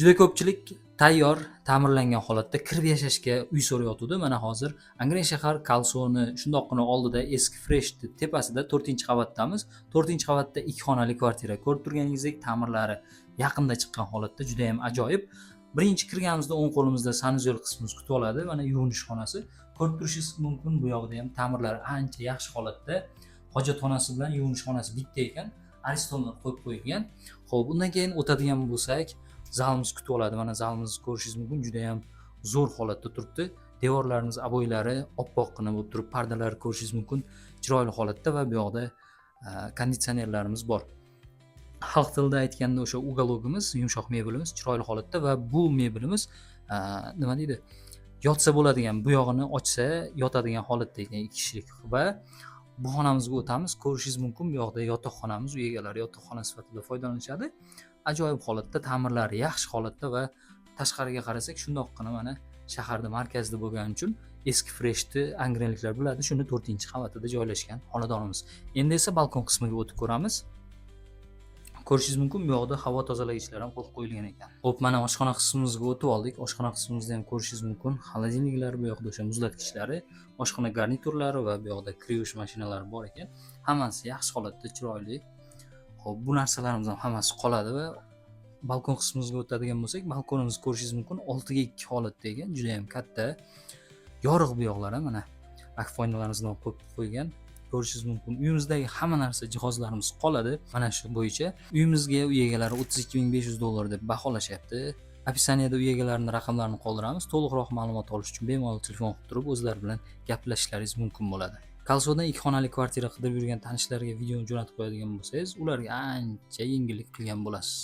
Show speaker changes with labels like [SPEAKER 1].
[SPEAKER 1] Juda ko'pchilik tayyor, ta'mirlangan holatda kirib yashashga uy so'rayotdi. Mana hozir Angren shahar Kalsoni shundoqqina oldida eski Fresh tepasida 4-qavatdamiz. 4-qavatda 2 xonali kvartira. Ko'rib turganingizdek, ta'mirlari yaqinda chiqqan holatda, juda ham ajoyib. Birinchi kirganimizda o'ng qo'limizda sanuzel qismimiz kutib oladi. Mana yuvinish xonasi. Ko'rib turishingiz mumkin, bu yoqda ham ta'mirlari ancha yaxshi holatda. Hojatxonasi bilan yuvinish xonasi bitta ekan. Aristonlar qo'yib qo'yilgan. Xo'p, undan keyin o'tadigan bo'lsak, zalimiz kutib oladi. Mana zalimizni ko'rishingiz mumkin, juda ham zo'r holatda turibdi. Devorlarimiz abo'ylari oppoqqina bo'lib turib, pardalari ko'rishingiz mumkin, chiroyli holatda va bu yoqda konditsionerlarimiz bor. Xalq tilida aytganda o'sha uгологimiz, yumshoq mebelimiz chiroyli holatda va bu mebelimiz nima deydi? Yotsa bo'ladigan, bu yog'ini ochsa yotadigan holatda ekan, 2 kishilik va bu xonamizga o'tamiz. Ko'rishingiz mumkin, bu yoqda yotoqxonamiz, uy egalari yotoqxona sifatida foydalanishadi. Ajoyib holatda, ta'mirlari yaxshi holatda va tashqariga qarasak shundoqqina mana shaharda markazda bo'lgani uchun eski Freshni angrenliklar biladi, shuni 4-qavatida joylashgan xonadonimiz. Endi esa balkon qismiga o'tib ko'ramiz. Ko'rishingiz mumkin, bu yoqda havo tozalagichlar ham qo'yib qo'yilgan ekan. Xo'p, mana oshxona qismimizga o'tib oldik. Oshxona qismimizda ham ko'rishingiz mumkin, xolodilniklar, bu yoqda o'sha muzlatkichlari, oshxona garniturlari va bu yoqda kriyosh mashinalari bor ekan. Hammasi yaxshi holatda, chiroyli. Xo'p, bu narsalarimiz ham hammasi qoladi va balkon qismimizga o'tadigan bo'lsak, balkonimizni ko'rishingiz mumkin, 6-2 holatda ekan, juda ham katta. Yorug' bu yoqlar ham mana akfoynalarimizni qo'yib qo'ygan. Ko'rishingiz mumkin, uyimizdagi hamma narsa, jihozlarimiz qoladi. Mana shu bo'yicha uyimizga uy egalari $32,500 deb baholashyapti. Opisaniyada uy egalarining raqamlarini qoldiramiz. To'liqroq ma'lumot olish uchun bemalol telefon qilib turib o'zlari bilan gaplashishlaringiz mumkin bo'ladi. Kalsodan 2 xonali kvartira qidirib yurgan tanishlarga videoni jo'natib qo'yadigan bo'lsangiz, ularga ancha yengillik qilgan bo'lasiz.